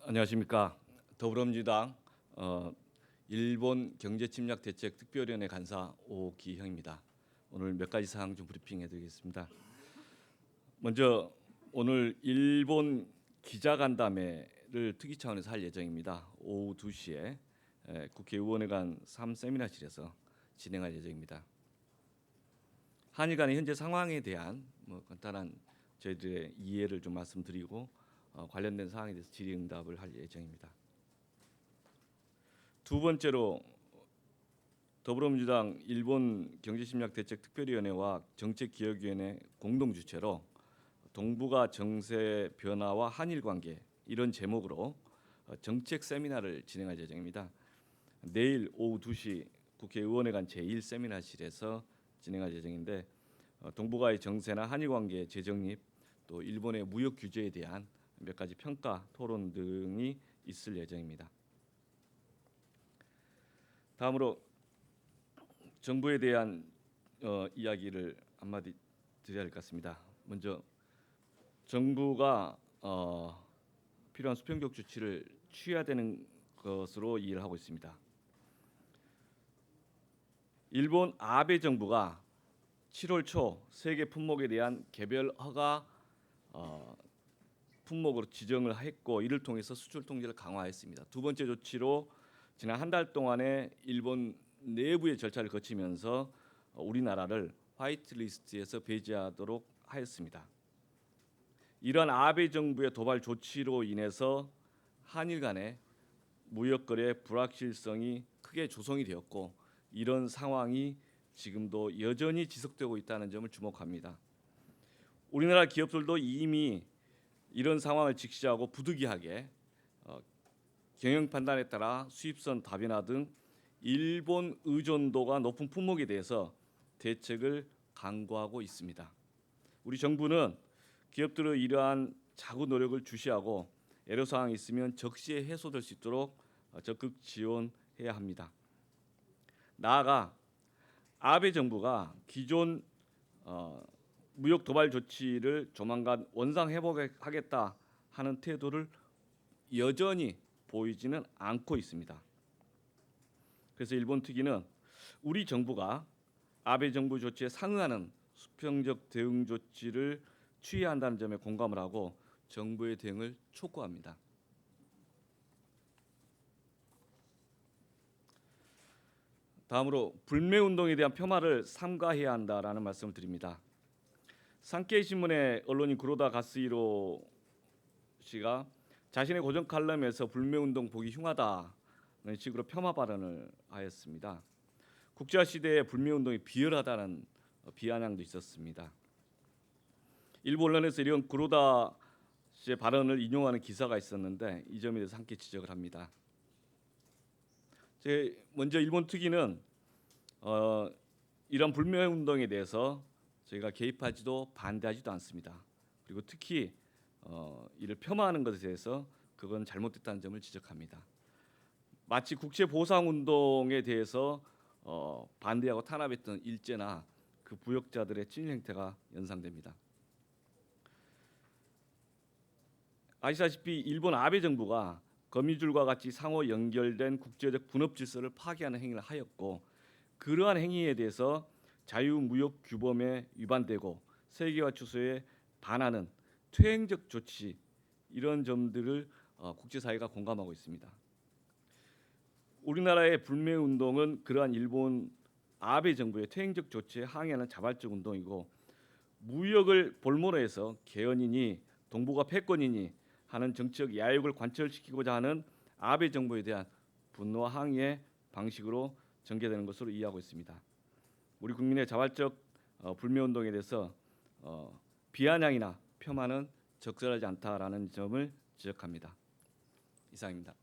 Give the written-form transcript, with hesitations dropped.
안녕하십니까. 더불어민주당 일본 경제침략대책 특별위원회 간사 오기형입니다. 오늘 몇 가지 사항 좀 브리핑해드리겠습니다. 먼저 오늘 일본 기자간담회를 특위 차원에서 할 예정입니다. 오후 2시에 국회의원회관 3세미나실에서 진행할 예정입니다. 한일 간의 현재 상황에 대한 간단한 저희들의 이해를 좀 말씀드리고 관련된 사항에 대해서 질의응답을 할 예정입니다. 두 번째로 더불어민주당 일본 경제심리학대책 특별위원회와 정책기획위원회 공동 주최로 동북아 정세 변화와 한일 관계 이런 제목으로 정책 세미나를 진행할 예정입니다. 내일 오후 2시 국회의원회관 제1세미나실에서 진행할 예정인데 동북아의 정세나 한일 관계 재정립 또 일본의 무역 규제에 대한 몇 가지 평가 토론 등이 있을 예정입니다. 다음으로 정부에 대한 이야기를 한마디 드려야 할 것 같습니다. 먼저 정부가 필요한 수평적 조치를 취해야 되는 것으로 이해를 하고 있습니다. 일본 아베 정부가 7월 초 세계 품목에 대한 개별 허가 품목으로 지정을 했고 이를 통해서 수출 통제를 강화했습니다. 두 번째 조치로 지난 한 달 동안에 일본 내부의 절차를 거치면서 우리나라를 화이트리스트에서 배제하도록 하였습니다. 이러한 아베 정부의 도발 조치로 인해서 한일 간의 무역거래 불확실성이 크게 조성이 되었고 이런 상황이 지금도 여전히 지속되고 있다는 점을 주목합니다. 우리나라 기업들도 이미 이런 상황을 직시하고 부득이하게 경영 판단에 따라 수입선 다변화 등 일본 의존도가 높은 품목에 대해서 대책을 강구하고 있습니다. 우리 정부는 기업들의 이러한 자구 노력을 주시하고 애로사항이 있으면 적시에 해소될 수 있도록 적극 지원해야 합니다. 나아가 아베 정부가 기존 무역 도발 조치를 조만간 원상 회복하겠다 하는 태도를 여전히 보이지는 않고 있습니다. 그래서 일본 특위는 우리 정부가 아베 정부 조치에 상응하는 수평적 대응 조치를 취해야 한다는 점에 공감을 하고 정부의 대응을 촉구합니다. 다음으로 불매운동에 대한 폄하를 삼가해야 한다라는 말씀을 드립니다. 산케이 신문의 언론인 구로다 가스히로 씨가 자신의 고정 칼럼에서 불매운동 보기 흉하다는 식으로 폄하 발언을 하였습니다. 국제화 시대의 불매운동이 비열하다는 비아냥도 있었습니다. 일부 언론에서 이런 구로다 씨의 발언을 인용하는 기사가 있었는데 이 점에 대해서 함께 지적을 합니다. 먼저 일본 특위는 이런 불매운동에 대해서 저희가 개입하지도 반대하지도 않습니다. 그리고 특히 이를 폄하하는 것에 대해서 그건 잘못됐다는 점을 지적합니다. 마치 국제보상운동에 대해서 반대하고 탄압했던 일제나 그 부역자들의 친일 행태가 연상됩니다. 아시다시피 일본 아베 정부가 거미줄과 같이 상호 연결된 국제적 분업 질서를 파괴하는 행위를 하였고 그러한 행위에 대해서 자유무역 규범에 위반되고 세계화 추세에 반하는 퇴행적 조치 이런 점들을 국제사회가 공감하고 있습니다. 우리나라의 불매운동은 그러한 일본 아베 정부의 퇴행적 조치에 항의하는 자발적 운동이고 무역을 볼모로 해서 개헌이니 동북아 패권이니 하는 정치적 야욕을 관철시키고자 하는 아베 정부에 대한 분노와 항의의 방식으로 전개되는 것으로 이해하고 있습니다. 우리 국민의 자발적 불매운동에 대해서 비아냥이나 폄하는 적절하지 않다라는 점을 지적합니다. 이상입니다.